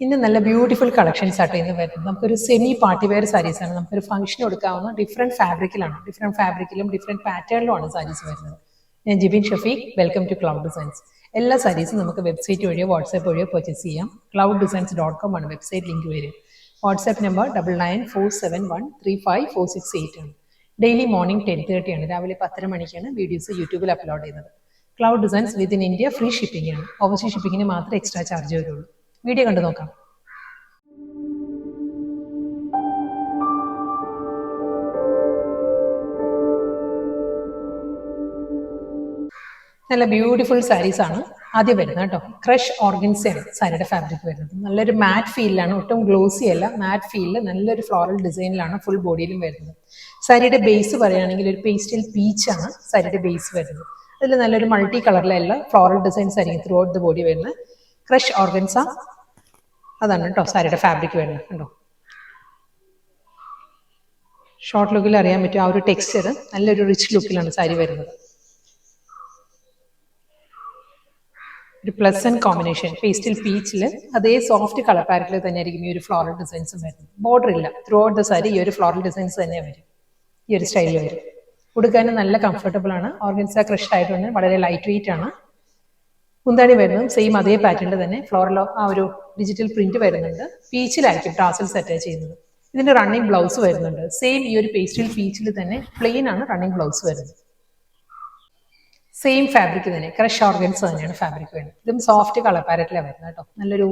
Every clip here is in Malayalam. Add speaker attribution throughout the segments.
Speaker 1: ഇന്ന് നല്ല ബ്യൂട്ടിഫുൾ കളക്ഷൻസ് ആട്ടോ ഇന്ന് വരുന്നത്. നമുക്കൊരു സെമി പാർട്ടി വെയർ സാരീസ് ആണ്. നമുക്കൊരു ഫംഗ്ഷൻ എടുക്കാവുന്ന ഡിഫറെന്റ് ഫാബ്രിക്കിലും ഡിഫറെന്റ് പാറ്റേണിലുമാണ് സാരീസ് വരുന്നത്. ഞാൻ Jibin Shafeeq, welcome to Cloud Designs. എല്ലാ സാരീസും നമുക്ക് വെബ്സൈറ്റ് വഴിയോ വാട്സാപ്പ് വഴിയോ പർച്ചേസ് ചെയ്യാം. clouddesigns.com ആണ് വെബ്സൈറ്റ് ലിങ്ക് വരും. വാട്സാപ്പ് നമ്പർ 9947135468 ആണ്. ഡെയിലി മോർണിംഗ് 10:30 ആണ്, രാവിലെ 10:30 മണിക്കാണ് വീഡിയോസ് യൂട്യൂബിൽ അപ്ലോഡ് ചെയ്യുന്നത്. Cloud designs within India free shipping ആണ്. ഓവർസീസ് ഷിപ്പിങ്ങിന് മാത്രമേ എക്സ്ട്രാ ചാർജ് വരുള്ളൂ. വീഡിയോ കണ്ടു നോക്കാം. നല്ല ബ്യൂട്ടിഫുൾ സാരീസ് ആണ് ആദ്യം വരുന്നത് കേട്ടോ. ക്രഷ് ഓർഗൻസയാണ് സാരിയുടെ ഫാബ്രിക് വരുന്നത്. നല്ലൊരു മാറ്റ് ഫീലിലാണ്, ഒട്ടും ഗ്ലോസി അല്ല, മാറ്റ് ഫീലിൽ നല്ലൊരു ഫ്ലോറൽ ഡിസൈനിലാണ് ഫുൾ ബോഡിയിലും വരുന്നത്. സാരിയുടെ ബേസ് പറയുകയാണെങ്കിൽ ഒരു പേസ്റ്റൽ പീച്ചാണ് സാരിയുടെ ബേസ് വരുന്നത്. അതിൽ നല്ലൊരു മൾട്ടി കളറിലുള്ള ഫ്ലോറൽ ഡിസൈൻസ് ആയിരിക്കും ത്രൂ ഔട്ട് ദ ബോഡി വരുന്നത്. ക്രഷ് ഓർഗൻസ അതാണ് കേട്ടോ സാരിയുടെ ഫാബ്രിക് വരുന്നത്. കണ്ടോ, ഷോർട്ട് ലുക്കിൽ അറിയാൻ പറ്റും ആ ഒരു ടെക്സ്ചർ നല്ലൊരു റിച്ച് ലുക്കിലാണ് സാരി വരുന്നത്. ഒരു പ്ലസന്റ് കോമ്പിനേഷൻ പേസ്റ്റൽ പീച്ചിൽ അതേ സോഫ്റ്റ് കളർ പാരറ്റിൽ തന്നെ ആയിരിക്കും ഈ ഒരു ഫ്ലോറൽ ഡിസൈൻസ് വരുന്നത്. ബോർഡർ ഇല്ല, ത്രൂ ഔട്ട് ദ സാരി ഈ ഒരു ഫ്ലോറൽ ഡിസൈൻസ് തന്നെ വരും, ഈ ഒരു സ്റ്റൈലിൽ വരും. ഉടുക്കാനും നല്ല കംഫർട്ടബിൾ ആണ്. ഓർഗൻസ ക്രഷ്ഡ് ആയിട്ടുണ്ട്, വളരെ ലൈറ്റ് വെയിറ്റ് ആണ്. മുന്താണി വരുന്നതും സെയിം അതേ പാറ്റേണിൽ തന്നെ ഫ്ലോറൽ ആ ഒരു ഡിജിറ്റൽ പ്രിന്റ് വരുന്നുണ്ട്. പീച്ചിലായിരിക്കും ടാസൽസ് അറ്റാച്ച് ചെയ്യുന്നത്. ഇതിന്റെ റണ്ണിങ് ബ്ലൗസ് വരുന്നുണ്ട്. സെയിം ഈ ഒരു പേസ്റ്റൽ പീച്ചിൽ തന്നെ പ്ലെയിൻ ആണ് റണ്ണിങ് ബ്ലൗസ് വരുന്നത്. സെയിം ഫാബ്രിക് തന്നെ ക്രഷ് ഓർഗൻസ് തന്നെയാണ് ഫാബ്രിക് വരുന്നത്. ഇതും സോഫ്റ്റ് കളർ പാരറ്റിലാണ് വരുന്നത് കേട്ടോ. നല്ലൊരു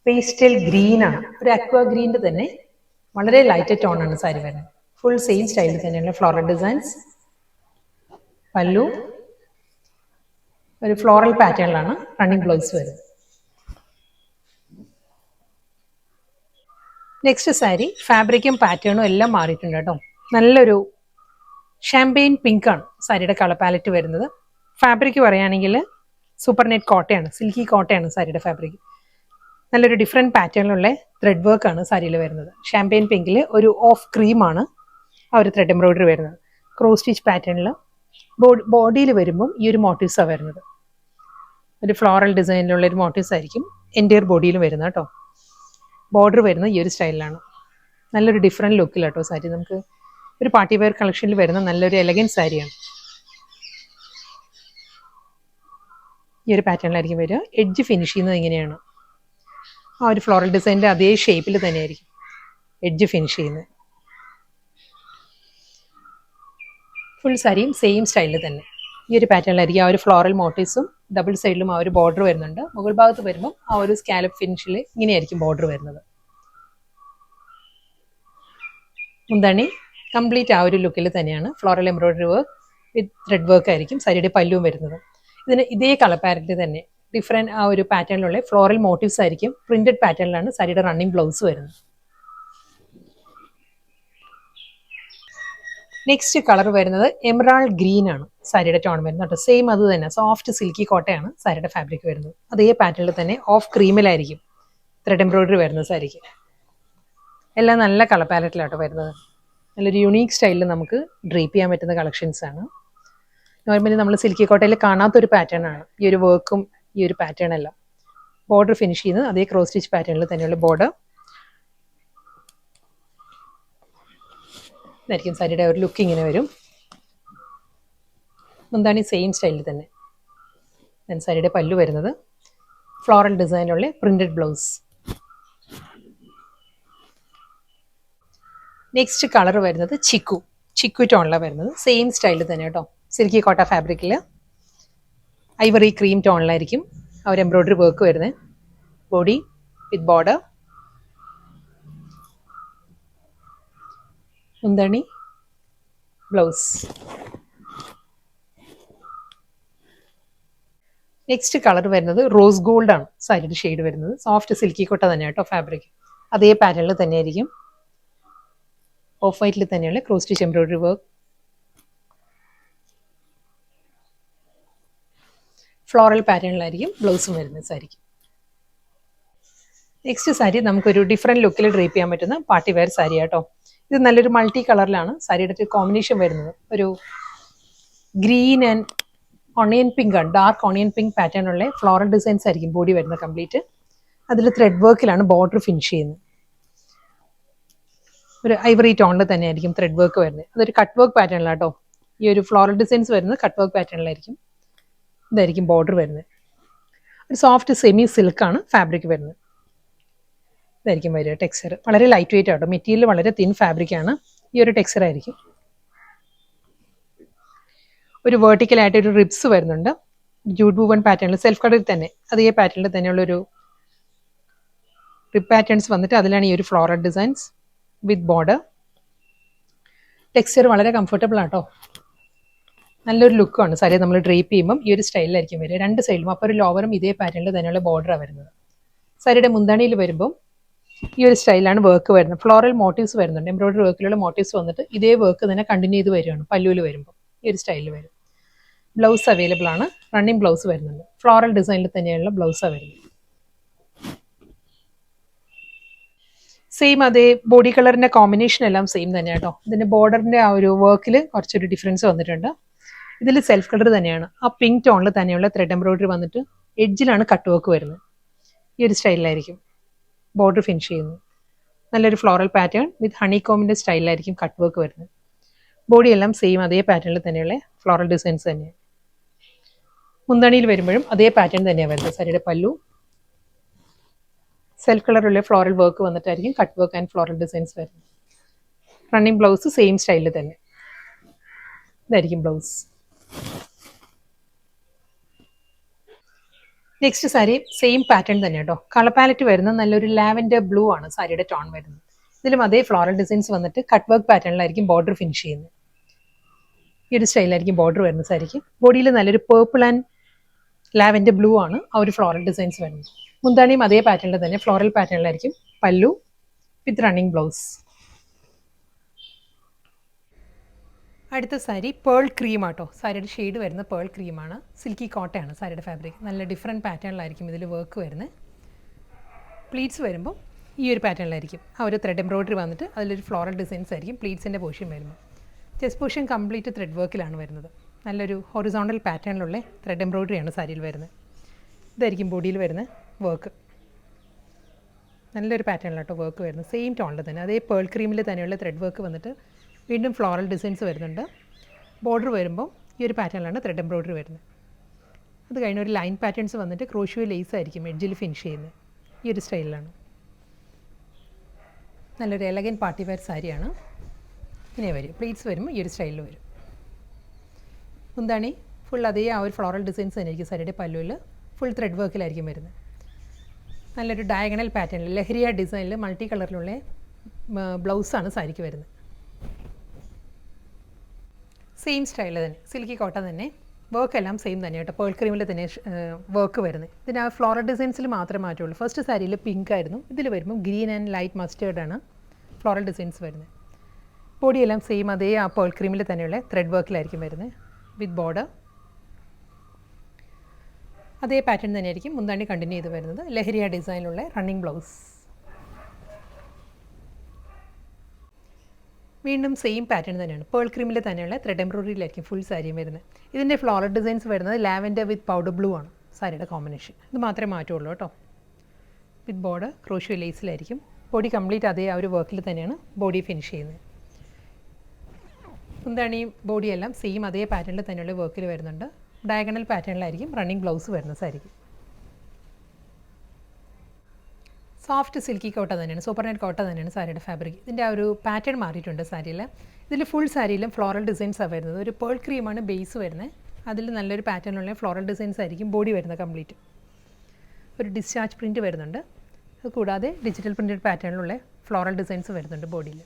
Speaker 1: പേസ്റ്റൽ ഗ്രീൻ ആണ്, ഒരു അക്വ ഗ്രീനിന്റെ തന്നെ വളരെ ലൈറ്റ് ടോൺ ആണ് സാരി വരുന്നത്. ഫുൾ സെയിം സ്റ്റൈലിൽ തന്നെയാണ് ഫ്ലോറൽ ഡിസൈൻസ്. പല്ലു ഒരു ഫ്ലോറൽ പാറ്റേണിലാണ് റണ്ണിങ് ബ്ലൗസ് വരുന്നത്. നെക്സ്റ്റ് സാരി ഫാബ്രിക്കും പാറ്റേണും എല്ലാം മാറിയിട്ടുണ്ട് കേട്ടോ. നല്ലൊരു ഷാമ്പെയിൻ പിങ്ക് ആണ് സാരിയുടെ കളർ പാലറ്റ് വരുന്നത്. ഫാബ്രിക് പറയുകയാണെങ്കിൽ സൂപ്പർ നെറ്റ് കോട്ടയാണ്, സിൽക്കി കോട്ടയാണ് സാരിയുടെ ഫാബ്രിക്. നല്ലൊരു ഡിഫറെൻറ്റ് പാറ്റേണിലുള്ള ത്രെഡ് വർക്ക് ആണ് സാരിയിൽ വരുന്നത്. ഷാമ്പെയിൻ പിങ്കിൽ ഒരു ഓഫ് ക്രീമാണ് ആ ഒരു ത്രെഡ് എംബ്രോയിഡറി വരുന്നത്. ക്രോസ് സ്റ്റിച്ച് പാറ്റേണിൽ ബോഡിയിൽ വരുമ്പം ഈ ഒരു മോട്ടീവ്സാണ് വരുന്നത്. ഒരു ഫ്ലോറൽ ഡിസൈനിലുള്ള ഒരു മോട്ടീവ്സ് ആയിരിക്കും എൻ്റയർ ബോഡിയിൽ വരുന്നത് കേട്ടോ. ബോർഡർ വരുന്നത് ഈ ഒരു സ്റ്റൈലിലാണ്. നല്ലൊരു ഡിഫറെൻറ്റ് ലുക്കിലാട്ടോ സാരി. നമുക്ക് ഒരു പാർട്ടി വെയർ കളക്ഷനിൽ വരുന്ന നല്ലൊരു എലഗൻറ്റ് സാരിയാണ്. ഈ ഒരു പാറ്റേണിലായിരിക്കും വരിക. എഡ്ജ് ഫിനിഷ് ചെയ്യുന്നത് ഇങ്ങനെയാണ്. ആ ഒരു ഫ്ലോറൽ ഡിസൈനിൻ്റെ അതേ ഷേപ്പിൽ തന്നെയായിരിക്കും എഡ്ജ് ഫിനിഷ് ചെയ്യുന്നത്. ഫുൾ സാരിയും സെയിം സ്റ്റൈലിൽ തന്നെ ഈ ഒരു പാറ്റേണിലായിരിക്കും. ആ ഒരു ഫ്ലോറൽ മോട്ടീവ്സും ഡബിൾ സൈഡിലും ആ ഒരു ബോർഡർ വരുന്നുണ്ട്. മുകൾ ഭാഗത്ത് വരുമ്പം ആ ഒരു സ്കാലപ്പ് ഫിനിഷിൽ ഇങ്ങനെയായിരിക്കും ബോർഡർ വരുന്നത്. മുന്താണി കംപ്ലീറ്റ് ആ ഒരു ലുക്കിൽ തന്നെയാണ്. Floral embroidery work with thread work ആയിരിക്കും സാരിയുടെ പല്ലുവും വരുന്നത്. ഇതിന് ഇതേ കളർ പാരറ്റ് തന്നെ ഡിഫറെൻറ്റ് ആ ഒരു പാറ്റേണിലുള്ള ഫ്ലോറൽ മോട്ടീവ്സ് ആയിരിക്കും. പ്രിന്റഡ് പാറ്റേണിലാണ് സാരിയുടെ റണ്ണിങ് ബ്ലൗസ് വരുന്നത്. നെക്സ്റ്റ് കളർ വരുന്നത് എമറാൾഡ് ഗ്രീൻ ആണ് സാരിയുടെ ടോൺ വരുന്നത് കേട്ടോ. സെയിം അത് തന്നെ സോഫ്റ്റ് സിൽക്കി കോട്ടയാണ് സാരിയുടെ ഫാബ്രിക് വരുന്നത്. അതേ പാറ്റേണിൽ തന്നെ ഓഫ് ക്രീമിലായിരിക്കും ത്രെഡ് എംബ്രോയിഡറി വരുന്നത് സാരിക്ക്. എല്ലാം നല്ല കളർ പാലറ്റിലാട്ടോ വരുന്നത്. നല്ലൊരു യുണീക്ക് സ്റ്റൈലിൽ നമുക്ക് ഡ്രേപ്പ് ചെയ്യാൻ പറ്റുന്ന കളക്ഷൻസ് ആണ്. നോർമലി നമ്മൾ സിൽക്കി കോട്ടയിൽ കാണാത്തൊരു പാറ്റേൺ ആണ് ഈ ഒരു വർക്കും ഈ ഒരു പാറ്റേൺ എല്ലാം. ബോർഡർ ഫിനിഷ് ചെയ്യുന്നത് അതേ ക്രോസ് സ്റ്റിച്ച് പാറ്റേണിൽ തന്നെയുള്ള ബോർഡർ ഇതായിരിക്കും. സാരിയുടെ ഒരു ലുക്ക് ഇങ്ങനെ വരും. മുന്താണി സെയിം സ്റ്റൈലിൽ തന്നെ. സാരിയുടെ പല്ലു വരുന്നത് ഫ്ലോറൽ ഡിസൈനുള്ള പ്രിന്റഡ് ബ്ലൗസ്. നെക്സ്റ്റ് കളർ വരുന്നത് ചിക്കു ടോണിലാണ് വരുന്നത്. സെയിം സ്റ്റൈലിൽ തന്നെ കേട്ടോ. സിൽക്കി കോട്ട ഫാബ്രിക്കിൽ ഐവറി ക്രീം ടോണിലായിരിക്കും ആ ഒരു എംബ്രോയിഡറി വർക്ക് വരുന്നത്. ബോഡി വിത്ത് ബോർഡർ, മുന്താണി, ബ്ലൗസ്. നെക്സ്റ്റ് കളർ വരുന്നത് റോസ് ഗോൾഡ് ആണ് സാരിയുടെ ഷെയ്ഡ് വരുന്നത്. സോഫ്റ്റ് സിൽക്കി കോട്ട തന്നെ കേട്ടോ ഫാബ്രിക്. അതേ പാറ്റേണിൽ തന്നെയായിരിക്കും. ഓഫ് വൈറ്റിൽ തന്നെയുള്ള cross stitch embroidery work. Floral പാറ്റേണിലായിരിക്കും ബ്ലൗസും വരുന്നത് സാരിക്ക്. നെക്സ്റ്റ് സാരി നമുക്കൊരു ഡിഫറെൻറ്റ് ലുക്കിൽ ഡ്രേപ്പ് ചെയ്യാൻ പറ്റുന്ന പാർട്ടി വെയർ സാരി കേട്ടോ. ഇത് നല്ലൊരു മൾട്ടി കളറിലാണ് സാരിയുടെ ഒരു കോമ്പിനേഷൻ വരുന്നത്. ഒരു ഗ്രീൻ ആൻഡ് ഓണിയൻ പിങ്ക് ആണ്, ഡാർക്ക് ഓണിയൻ പിങ്ക് പാറ്റേണുള്ള ഫ്ലോറൽ ഡിസൈൻസ് ആയിരിക്കും ബോഡി വരുന്നത് കംപ്ലീറ്റ്. അതിൽ ത്രെഡ് വർക്കിലാണ് ബോർഡർ ഫിനിഷ് ചെയ്യുന്നത്. ഒരു ഐവറി ടോണിൽ തന്നെയായിരിക്കും ത്രെഡ് വർക്ക് വരുന്നത്. അതൊരു കട്ട് വർക്ക് പാറ്റേണിലാട്ടോ. ഈ ഒരു ഫ്ലോറൽ ഡിസൈൻസ് വരുന്നത് കട്ട് വർക്ക് പാറ്റേണിലായിരിക്കും. ഇതായിരിക്കും ബോർഡർ വരുന്നത്. ഒരു സോഫ്റ്റ് സെമി സിൽക്കാണ് ഫാബ്രിക് വരുന്നത്. ഇതായിരിക്കും വരിക ടെക്സ്ചർ. വളരെ ലൈറ്റ് വെയിറ്റ് ആട്ടോ. മെറ്റീരിയൽ വളരെ തിൻ ഫാബ്രിക്കാണ്. ഈ ഒരു ടെക്സ്ചർ ആയിരിക്കും. ഒരു വേർട്ടിക്കലായിട്ട് ഒരു റിബ്സ് വരുന്നുണ്ട്. ജൂട്ട് വൂവൺ പാറ്റേണിൽ സെൽഫ് കട്ടിൽ തന്നെ അതേ പാറ്റേണിൽ തന്നെയുള്ളൊരു റിബ് പാറ്റേൺസ് വന്നിട്ട് അതിലാണ് ഈ ഒരു ഫ്ലോറൽ ഡിസൈൻസ് വിത്ത് ബോർഡർ. ടെക്സ്ചർ വളരെ കംഫർട്ടബിൾ ആട്ടോ. നല്ലൊരു ലുക്കാണ്. സാരി നമ്മൾ ഡ്രേപ്പ് ചെയ്യുമ്പം ഈ ഒരു സ്റ്റൈലിലായിരിക്കും വരിക. രണ്ട് സൈഡിലും അപ്പറും ലോവറും ഇതേ പാറ്റേണിൽ തന്നെയുള്ള ബോർഡറാണ് വരുന്നത്. സാരിയുടെ മുന്താണിയിൽ വരുമ്പം ഈ ഒരു സ്റ്റൈലാണ് വർക്ക് വരുന്നത്. ഫ്ലോറൽ മോട്ടീവ്സ് വരുന്നുണ്ട്. എംബ്രോയിഡറി വർക്കിലുള്ള മോട്ടീവ്സ് വന്നിട്ട് ഇതേ വർക്ക് തന്നെ കണ്ടിന്യൂ ചെയ്ത് വരികയാണ്. പല്ലുവിൽ വരുമ്പോൾ ഈ ഒരു സ്റ്റൈലിൽ വരും. ബ്ലൗസ് അവൈലബിൾ ആണ്. റണ്ണിങ് ബ്ലൗസ് വരുന്നുണ്ട്. ഫ്ലോറൽ ഡിസൈനിൽ തന്നെയുള്ള ബ്ലൗസാണ് വരുന്നത്. സെയിം അതേ ബോഡി കളറിന്റെ കോമ്പിനേഷൻ എല്ലാം സെയിം തന്നെയാണ് കേട്ടോ. ഇതിന്റെ ബോർഡറിന്റെ ആ ഒരു വർക്കിൽ കുറച്ചൊരു ഡിഫറൻസ് വന്നിട്ടുണ്ട്. ഇതിൽ സെൽഫ് കളർ തന്നെയാണ്. ആ പിങ്ക് ടോണിൽ തന്നെയുള്ള ത്രെഡ് എംബ്രോയിഡറി വന്നിട്ട് എഡ്ജിലാണ് കട്ട് വർക്ക് വരുന്നത്. ഈ ഒരു സ്റ്റൈലിലായിരിക്കും ബോർഡർ ഫിനിഷ് ചെയ്യുന്നത്. നല്ലൊരു ഫ്ലോറൽ പാറ്റേൺ വിത്ത് ഹണി കോമിന്റെ സ്റ്റൈലിലായിരിക്കും കട്ട് വർക്ക് വരുന്നത്. ബോഡി എല്ലാം സെയിം അതേ പാറ്റേണിൽ തന്നെയുള്ള ഫ്ലോറൽ ഡിസൈൻസ് തന്നെയാണ്. മുന്താണിയിൽ വരുമ്പോഴും അതേ പാറ്റേൺ തന്നെയാണ് വരുന്നത്. സാരിയുടെ പല്ലു സെൽഫ് കളറുള്ള ഫ്ലോറൽ വർക്ക് വന്നിട്ടായിരിക്കും cut work and floral designs വരുന്നത്. റണ്ണിങ് ബ്ലൗസ് സെയിം സ്റ്റൈലിൽ തന്നെ ഇതായിരിക്കും blouse. Next sari same pattern തന്നെ കേട്ടോ. കളർ പാലറ്റ് വരുന്നത് നല്ലൊരു ലാവൻഡർ ബ്ലൂ ആണ് സാരിയുടെ ടോൺ വരുന്നത്. ഇതിലും അതേ ഫ്ലോറൽ ഡിസൈൻസ് വന്നിട്ട് കട്ട് വർക്ക് പാറ്റേണിലായിരിക്കും ബോർഡർ ഫിനിഷ് ചെയ്യുന്നത്. ഈ ഒരു സ്റ്റൈലായിരിക്കും ബോർഡർ വരുന്ന സാരിക്ക്. ബോഡിയിൽ നല്ലൊരു പേർപ്പിൾ ആൻഡ് ലാവൻഡർ ബ്ലൂ ആണ് ആ ഒരു ഫ്ലോറൽ ഡിസൈൻസ് വരുന്നത്. മുന്താണിയും അതേ പാറ്റേണിൽ തന്നെ ഫ്ലോറൽ പാറ്റേണിലായിരിക്കും പല്ലു വിത്ത് റണ്ണിങ് ബ്ലൗസ്. അടുത്ത സാരി പേൾ ക്രീം ആട്ടോ. സാരിയുടെ ഷെയ്ഡ് വരുന്ന പേൾ ക്രീമാണ്. സിൽക്കി കോട്ടയാണ് സാരിയുടെ ഫാബ്രിക്. നല്ല ഡിഫറെൻറ്റ് പാറ്റേണിലായിരിക്കും ഇതിൽ വർക്ക് വരുന്നത്. പ്ലീറ്റ്സ് വരുമ്പോൾ ഈ ഒരു പാറ്റേണിലായിരിക്കും ആ ഒരു ത്രെഡ് എംബ്രോയിഡറി വന്നിട്ട് അതിലൊരു ഫ്ലോറൽ ഡിസൈൻസ് ആയിരിക്കും പ്ലീറ്റ്സിൻ്റെ പോർഷൻ വരുന്നത്. ചെസ്റ്റ് പോർഷൻ കംപ്ലീറ്റ് ത്രെഡ് വർക്കിലാണ് വരുന്നത്. നല്ലൊരു ഹൊറിസോണ്ടൽ പാറ്റേണിലുള്ള ത്രെഡ് എംബ്രോയിഡറിയാണ് സാരിയിൽ വരുന്നത്. ഇതായിരിക്കും ബോഡിയിൽ വരുന്ന വർക്ക്. നല്ലൊരു പാറ്റേണിലാട്ടോ വർക്ക് വരുന്നത്. സെയിം ടോണിൽ തന്നെ അതേ പേൾ ക്രീമിൽ തന്നെയുള്ള ത്രെഡ് വർക്ക് വന്നിട്ട് വീണ്ടും ഫ്ലോറൽ ഡിസൈൻസ് വരുന്നുണ്ട്. ബോർഡർ വരുമ്പോൾ ഈ ഒരു പാറ്റേണിലാണ് ത്രെഡ് എംബ്രോയിഡറി വരുന്നത്. അത് കഴിഞ്ഞ ഒരു ലൈൻ പാറ്റേൺസ് വന്നിട്ട് ക്രോഷ്യോ ലേസ് ആയിരിക്കും എഡ്ജിൽ ഫിനിഷ് ചെയ്യുന്നത്. ഈ ഒരു സ്റ്റൈലിലാണ്. നല്ലൊരു എലഗൻ പാർട്ടി വെയർ സാരിയാണ്. ഇങ്ങനെ വരും. പ്ലീറ്റ്സ് വരുമ്പോൾ ഈ ഒരു സ്റ്റൈലിൽ വരും. മുന്താണി ഫുൾ അതേ ആ ഒരു ഫ്ലോറൽ ഡിസൈൻസ് തന്നെയായിരിക്കും സാരിയുടെ പല്ലുവിൽ ഫുൾ ത്രെഡ് വർക്കിലായിരിക്കും വരുന്നത്. നല്ലൊരു ഡയഗണൽ പാറ്റേണിൽ ലഹരിയ ഡിസൈനിൽ മൾട്ടി കളറിലുള്ള ബ്ലൗസാണ് സാരിക്ക് വരുന്നത്. സെയിം സ്റ്റൈലിൽ തന്നെ സിൽക്കി കോട്ടൺ തന്നെ വർക്ക് എല്ലാം സെയിം തന്നെ കേട്ടോ. പേൾ ക്രീമിൽ തന്നെ വർക്ക് വരുന്നത്. ഇതിന് ആ ഫ്ലോറൽ ഡിസൈൻസിൽ മാത്രമേ മാറ്റുള്ളൂ. ഫസ്റ്റ് സാരിയിൽ പിങ്ക് ആയിരുന്നു. ഇതിൽ വരുമ്പോൾ ഗ്രീൻ ആൻഡ് ലൈറ്റ് മസ്റ്റേർഡാണ് ഫ്ലോറൽ ഡിസൈൻസ് വരുന്നത്. ബോഡിയെല്ലാം സെയിം അതേ ആ പേൾ ക്രീമിൽ തന്നെയുള്ള ത്രെഡ് വർക്കിലായിരിക്കും വരുന്നത് വിത്ത് ബോർഡർ. അതേ പാറ്റേൺ തന്നെയായിരിക്കും മുന്താണി കണ്ടിന്യൂ ചെയ്ത് വരുന്നത്. ലഹരിയ ഡിസൈനിലുള്ള റണ്ണിങ് ബ്ലൗസ്. വീണ്ടും സെയിം പാറ്റേൺ തന്നെയാണ്. പേൾ ക്രീമിൽ തന്നെയുള്ള ത്രെഡ് എംബ്രോയിഡറിയിലായിരിക്കും ഫുൾ സാരിയും വരുന്നത്. ഇതിൻ്റെ ഫ്ലോറൽ ഡിസൈൻസ് വരുന്നത് ലാവൻഡർ വിത്ത് പൗഡർ ബ്ലൂ ആണ് സാരിയുടെ കോമ്പിനേഷൻ. ഇത് മാത്രമേ മാറ്റുള്ളൂ കേട്ടോ. വിത്ത് ബോർഡർ ക്രോഷ്യോ ലേസിലായിരിക്കും. ബോഡി കംപ്ലീറ്റ് അതേ ആ ഒരു വർക്കിൽ തന്നെയാണ് ബോഡി ഫിനിഷ് ചെയ്യുന്നത്. മുന്താണിയും ബോഡിയെല്ലാം സെയിം അതേ പാറ്റേണിൽ തന്നെയുള്ള വർക്കിൽ വരുന്നുണ്ട്. ഡയഗണൽ പാറ്റേണിലായിരിക്കും റണ്ണിങ് ബ്ലൗസ് വരുന്ന സാരിക്ക്. സോഫ്റ്റ് സിൽക്കി കോട്ട തന്നെയാണ്. സൂപ്പർ നെറ്റ് കോട്ട തന്നെയാണ് സാരിയുടെ ഫാബ്രിക്. ഇതിൻ്റെ ആ ഒരു പാറ്റേൺ മാറിയിട്ടുണ്ട് സാരിയിൽ. ഇതിൽ ഫുൾ സാരിയിലും ഫ്ലോറൽ ഡിസൈൻസാണ് വരുന്നത്. ഒരു പേൾ ക്രീമാണ് ബേസ് വരുന്നത്. അതിൽ നല്ലൊരു പാറ്റേണുള്ള ഫ്ലോറൽ ഡിസൈൻസ് ആയിരിക്കും ബോഡി വരുന്നത് കംപ്ലീറ്റ്. ഒരു ഡിസ്ചാർജ് പ്രിൻറ്റ് വരുന്നുണ്ട്. അത് കൂടാതെ ഡിജിറ്റൽ പ്രിൻറ്റഡ് പാറ്റേണിലുള്ള ഫ്ലോറൽ ഡിസൈൻസ് വരുന്നുണ്ട് ബോഡിയിൽ.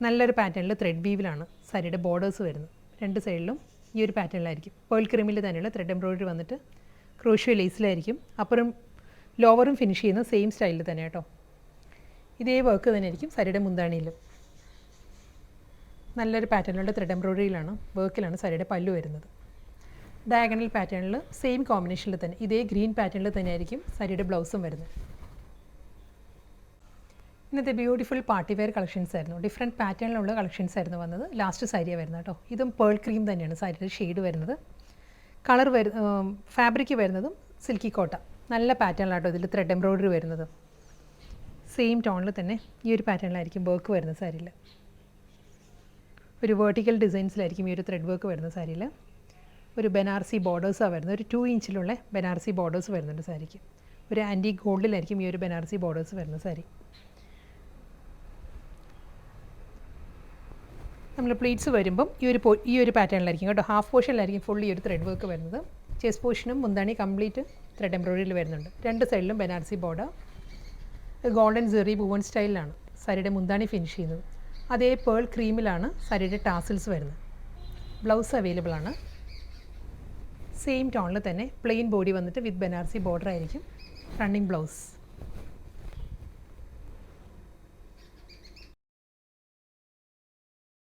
Speaker 1: നല്ലൊരു പാറ്റേണിൽ ത്രെഡ് വീവിലാണ് സാരിയുടെ ബോർഡേഴ്സ് വരുന്നത്. രണ്ട് സൈഡിലും ഈ ഒരു പാറ്റേണിലായിരിക്കും. പേൾ ക്രീമിൽ തന്നെയുള്ള ത്രെഡ് എംബ്രോയിഡറി വന്നിട്ട് ക്രോഷ്യോ ലേസിലായിരിക്കും. അപ്പുറം ലോവറും ഫിനിഷ് ചെയ്യുന്ന സെയിം സ്റ്റൈലിൽ തന്നെ കേട്ടോ. ഇതേ വർക്ക് തന്നെയായിരിക്കും സാരിയുടെ മുന്താണിയിലും. നല്ലൊരു പാറ്റേണിലുള്ള ത്രെഡ് എംബ്രോയിഡറിയിലാണ് വർക്കിലാണ് സാരിയുടെ പല്ലു വരുന്നത്. ഡയഗണൽ പാറ്റേണിൽ സെയിം കോമ്പിനേഷനിൽ തന്നെ ഇതേ ഗ്രീൻ പാറ്റേണിൽ തന്നെയായിരിക്കും സാരിയുടെ ബ്ലൗസും വരുന്നത്. ഇന്നത്തെ ബ്യൂട്ടിഫുൾ പാർട്ടി വെയർ കളക്ഷൻസ് ആയിരുന്നു. ഡിഫറെൻറ്റ് പാറ്റേണിലുള്ള കളക്ഷൻസ് ആയിരുന്നു വന്നത്. ലാസ്റ്റ് സാരിയാണ് വരുന്നത് കേട്ടോ. ഇതും പേൾ ക്രീം തന്നെയാണ് സാരിയുടെ ഷെയ്ഡ് വരുന്നത്. കളർ ഫാബ്രിക് വരുന്നതും സിൽക്കി കോട്ട. നല്ല പാറ്റേണിലാട്ടോ ഇതിൽ ത്രെഡ് എംബ്രോയിഡറി വരുന്നത്. സെയിം ടോണിൽ തന്നെ ഈ ഒരു പാറ്റേണിലായിരിക്കും വർക്ക് വരുന്ന സാരിയിൽ. ഒരു വേർട്ടിക്കൽ ഡിസൈൻസിലായിരിക്കും ഈ ഒരു ത്രെഡ് വർക്ക് വരുന്ന സാരിയിൽ. ഒരു ബനാറസി ബോർഡേഴ്സാണ് വരുന്നത്. ഒരു 2 ഇഞ്ചിലുള്ള ബനാറസി ബോർഡേഴ്സ് വരുന്നുണ്ട് സാരിക്ക്. ഒരു ആൻറ്റി ഗോൾഡിലായിരിക്കും ഈ ഒരു ബനാറസി ബോർഡേഴ്സ് വരുന്ന സാരി. നമ്മൾ പ്ലീറ്റ്സ് വരുമ്പം ഈ ഒരു പാറ്റേണിലായിരിക്കും കേട്ടോ. ഹാഫ് പോർഷനിലായിരിക്കും ഫുൾ ഈ ഒരു ത്രെഡ് വർക്ക് വരുന്നത്. ചെസ്റ്റ് പോർഷനും മുന്താണി കംപ്ലീറ്റ് ത്രെഡ് എംബ്രോയിഡറിയിൽ വരുന്നുണ്ട്. 2 സൈഡിലും ബനാറസി ബോർഡർ. ഗോൾഡൻ സെറി വുവൺ സ്റ്റൈലിലാണ് സാരിയുടെ മുന്താണി ഫിനിഷ് ചെയ്യുന്നത്. അതേ പേൾ ക്രീമിലാണ് സാരിയുടെ ടാസിൽസ് വരുന്നത്. ബ്ലൗസ് അവൈലബിൾ ആണ്. സെയിം ടോണിൽ തന്നെ പ്ലെയിൻ ബോഡി വന്നിട്ട് വിത്ത് ബനാറസി ബോർഡർ ആയിരിക്കും റണ്ണിങ് ബ്ലൗസ്.